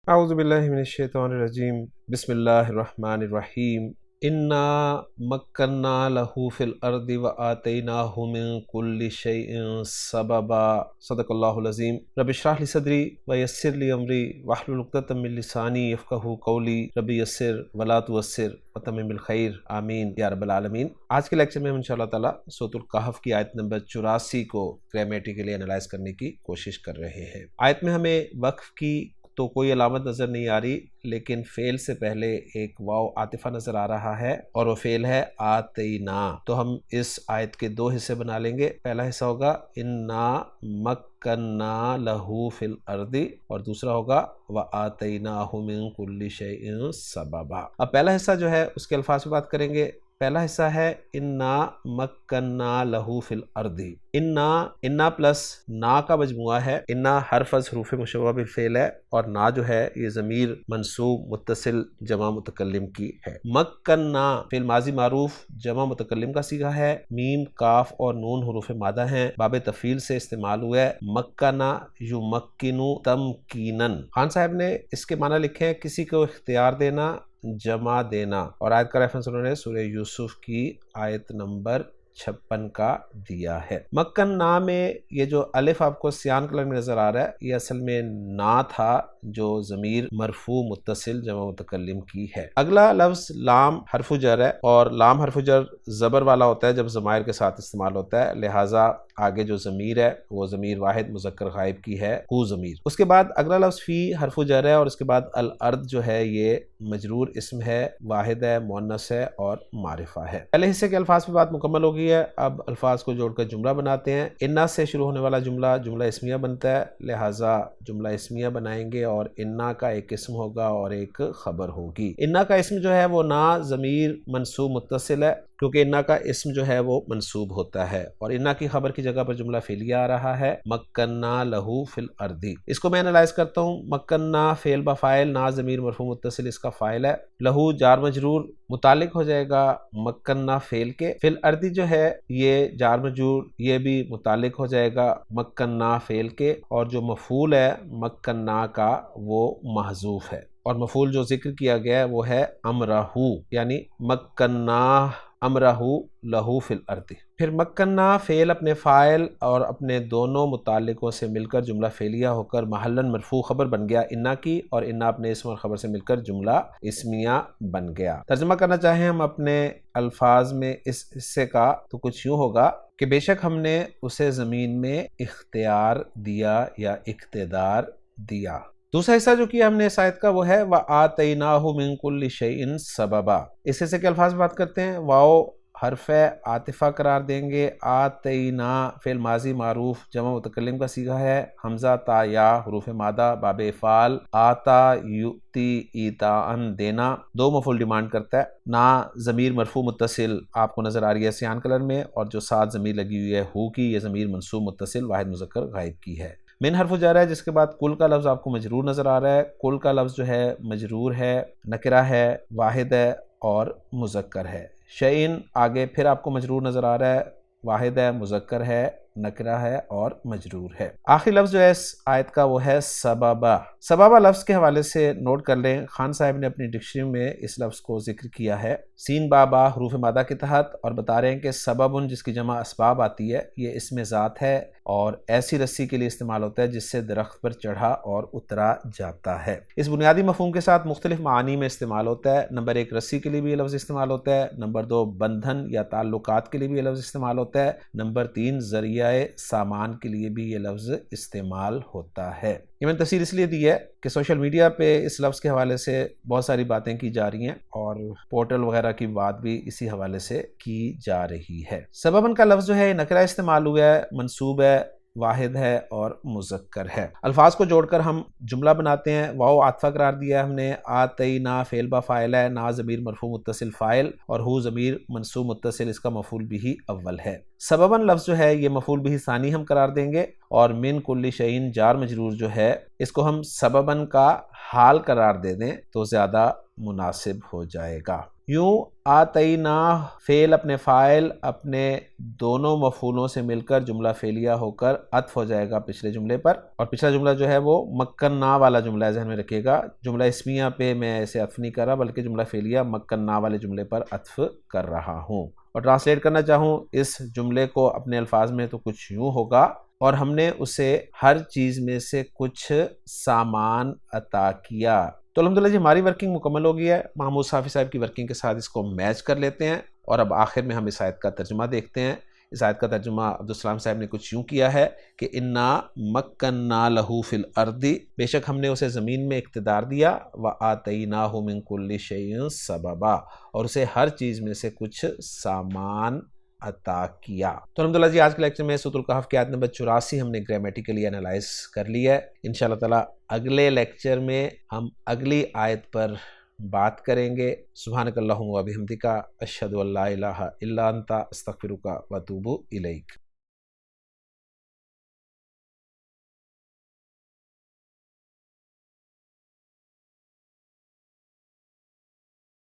اعوذ باللہ من الشیطان الرجیم بسم اللہ الرحمن الرحیم انا مکننا لہ فی الارض وآتیناہ من کل شیء سببا صدق اللہ العظیم رب اشرح لی صدری ویسر لی امری واحلل عقدۃ من لسانی یفقہوا قولی رب یسر ولا تعسر وتمم بالخیر آمین یا رب العالمین۔ آج کے لیکچر میں ہم انشاءاللہ تعالی سورۃ الکہف کی آیت نمبر 84 کو گرامیٹیکلی انالائز کرنے کی کوشش کر رہے ہیں۔ آیت میں ہمیں وقف کی تو کوئی علامت نظر نہیں آ رہی، لیکن فعل سے پہلے ایک واو عاطفہ نظر آ رہا ہے اور وہ فعل ہے آتینا۔ تو ہم اس آیت کے دو حصے بنا لیں گے۔ پہلا حصہ ہوگا انا مکننا لہ فی الارض اور دوسرا ہوگا وآتیناہ من کل شیء سببا۔ اب پہلا حصہ جو ہے اس کے الفاظ پہ بات کریں گے۔ پہلا حصہ ہے انا مکننا لہ فی الارض۔ انا پلس نا کا مجموعہ ہے۔ انا حرف از حروف مشبہ بالفعل ہے اور نا جو ہے یہ ضمیر منصوب متصل جمع متکلم کی ہے۔ مکننا فعل ماضی معروف جمع متکلم کا صیغہ ہے۔ میم کاف اور نون حروف مادہ ہیں، باب تفعیل سے استعمال ہوا ہے۔ مکنا یمکنو تمکینن۔ خان صاحب نے اس کے معنی لکھے ہیں کسی کو اختیار دینا، جمع دینا، اور آیت کا ریفرنس انہوں نے سورہ یوسف کی آیت نمبر 56 کا دیا ہے۔ مکننا میں یہ جو الف آپ کو سیان کلر میں نظر آ رہا ہے، یہ اصل میں نا تھا جو ضمیر مرفوع متصل جمع متکلم کی ہے۔ اگلا لفظ لام حرف جر ہے اور لام حرف جر زبر والا ہوتا ہے جب ضمائر کے ساتھ استعمال ہوتا ہے، لہٰذا آگے جو ضمیر ہے وہ ضمیر واحد مذکر غائب کی ہے، ہو ضمیر۔ اس کے بعد اگلا لفظ فی حرف جر ہے اور اس کے بعد الارض جو ہے یہ مجرور اسم ہے، واحد ہے، مؤنث ہے اور معرفہ ہے۔ پہلے حصے کے الفاظ پہ بات مکمل ہو گئی ہے۔ اب الفاظ کو جوڑ کر جملہ بناتے ہیں۔ انا سے شروع ہونے والا جملہ جملہ اسمیہ بنتا ہے، لہٰذا جملہ اسمیہ بنائیں گے اور انا کا ایک اسم ہوگا اور ایک خبر ہوگی۔ انا کا اسم جو ہے وہ نا ضمیر منصوب متصل ہے، کیونکہ انا کا اسم جو ہے وہ منصوب ہوتا ہے، اور انا کی خبر کی جگہ پر جملہ فعلیہ آ رہا ہے، مکننا لہ فی الارض۔ اس کو میں انالائز کرتا ہوں۔ مکننا فعل بفاعل، نا ضمیر مرفوع متصل اس کا فاعل ہے، لہو جار مجرور متعلق ہو جائے گا مکننا فعل کے، فی الارض جو ہے یہ جار مجرور یہ بھی متعلق ہو جائے گا مکننا فعل کے، اور جو مفعول ہے مکننا کا وہ محذوف ہے، اور مفعول جو ذکر کیا گیا ہے وہ ہے امرہ، یعنی مکننا امرہ لہو فی الارض۔ پھر مکننا فعل اپنے فاعل اور اپنے دونوں متعلقوں سے مل کر جملہ فعلیہ ہو کر محلاً مرفوع خبر بن گیا انا کی، اور انا اپنے اسم اور خبر سے مل کر جملہ اسمیہ بن گیا۔ ترجمہ کرنا چاہیں ہم اپنے الفاظ میں اس حصے کا تو کچھ یوں ہوگا کہ بے شک ہم نے اسے زمین میں اختیار دیا یا اقتدار دیا۔ دوسرا حصہ جو کیا ہم نے اس آیت کا وہ ہے وَآتَيْنَاهُ مِن كُلِّ شَيْءٍ سَبَبًا۔ اس حصے کے الفاظ بات کرتے ہیں۔ واو حرف عاطفہ قرار دیں گے۔ آتینا فعل ماضی معروف جمع متکلم کا صیغہ ہے، حمزہ تا یا حروف مادہ باب افعال، آتا یؤتی ایتاءً دینا، دو مفعول ڈیمانڈ کرتا ہے۔ نا ضمیر مرفوع متصل آپ کو نظر آ رہی ہے سیان کلر میں، اور جو ساتھ ضمیر لگی ہوئی ہے ہو کی، یہ ضمیر منصوب متصل واحد مذکر غائب کی ہے۔ من حرف جر ہے، جس کے بعد کل کا لفظ آپ کو مجرور نظر آ رہا ہے۔ کل کا لفظ جو ہے مجرور ہے، نکرہ ہے، واحد ہے اور مذکر ہے۔ شیئن آگے پھر آپ کو مجرور نظر آ رہا ہے، واحد ہے، مذکر ہے، نکرہ ہے اور مجرور ہے۔ آخری لفظ جو ہے اس آیت کا وہ ہے سببا۔ سببا لفظ کے حوالے سے نوٹ کر لیں، خان صاحب نے اپنی ڈکشنری میں اس لفظ کو ذکر کیا ہے سین با با حروف مادہ کے تحت، اور بتا رہے ہیں کہ سبب جس کی جمع اسباب آتی ہے یہ اسم ذات ہے اور ایسی رسی کے لیے استعمال ہوتا ہے جس سے درخت پر چڑھا اور اترا جاتا ہے۔ اس بنیادی مفہوم کے ساتھ مختلف معانی میں استعمال ہوتا ہے۔ نمبر 1 رسی کے لیے بھی یہ لفظ استعمال ہوتا ہے، نمبر 2 بندھن یا تعلقات کے لیے بھی یہ لفظ استعمال ہوتا ہے، نمبر 3 ذریعہ سامان کے لیے بھی یہ لفظ استعمال ہوتا ہے۔ یہ میں نے تفسیر اس لیے دی ہے کہ سوشل میڈیا پہ اس لفظ کے حوالے سے بہت ساری باتیں کی جا رہی ہیں اور پورٹل وغیرہ کی بات بھی اسی حوالے سے کی جا رہی ہے۔ سببن کا لفظ جو ہے نکرہ استعمال ہوا ہے، منصوب ہے، واحد ہے اور مذکر ہے۔ الفاظ کو جوڑ کر ہم جملہ بناتے ہیں۔ واو عاطفہ قرار دیا ہے ہم نے، آتینا فعل با فاعل ہے، نا ضمیر مرفوع متصل فاعل، اور ہو ضمیر منصوب متصل اس کا مفعول بھی اول ہے۔ سببن لفظ جو ہے یہ مفعول بھی ثانی ہم قرار دیں گے، اور من کل شیء جار مجرور جو ہے اس کو ہم سببن کا حال قرار دے دیں تو زیادہ مناسب ہو جائے گا۔ یوں آتینا فعل اپنے فاعل اپنے دونوں مفعولوں سے مل کر جملہ فعلیہ ہو کر عطف ہو جائے گا پچھلے جملے پر، اور پچھلا جملہ جو ہے وہ مکننا والا جملہ ہے، ذہن میں رکھیے گا، جملہ اسمیہ پہ میں اسے عطف نہیں کر رہا بلکہ جملہ فعلیہ مکننا والے جملے پر عطف کر رہا ہوں۔ اور ٹرانسلیٹ کرنا چاہوں اس جملے کو اپنے الفاظ میں تو کچھ یوں ہوگا، اور ہم نے اسے ہر چیز میں سے کچھ سامان عطا کیا۔ تو الحمدللہ جی ہماری ورکنگ مکمل ہو گئی ہے، محمود صافی صاحب کی ورکنگ کے ساتھ اس کو میچ کر لیتے ہیں، اور اب آخر میں ہم اس آیت کا ترجمہ دیکھتے ہیں۔ اس آیت کا ترجمہ عبدالسلام صاحب نے کچھ یوں کیا ہے کہ انا مکننا لہو فی الارض، بے شک ہم نے اسے زمین میں اقتدار دیا، وآتیناہ من کل شیء سببا، اور اسے ہر چیز میں سے کچھ سامان عطا کیا۔ تو الحمدللہ جی آج کے لیکچر میں سورۃ الکہف کی آیت نمبر 84 ہم نے گرامیٹیکلی انالائز کر لی ہے۔ انشاءاللہ تعالی اگلے لیکچر میں ہم اگلی آیت پر بات کریں گے۔ سبحانک اللہم و بحمدک، اشہد ان لا الہ الا انت، استغفرک و اتوب الیک۔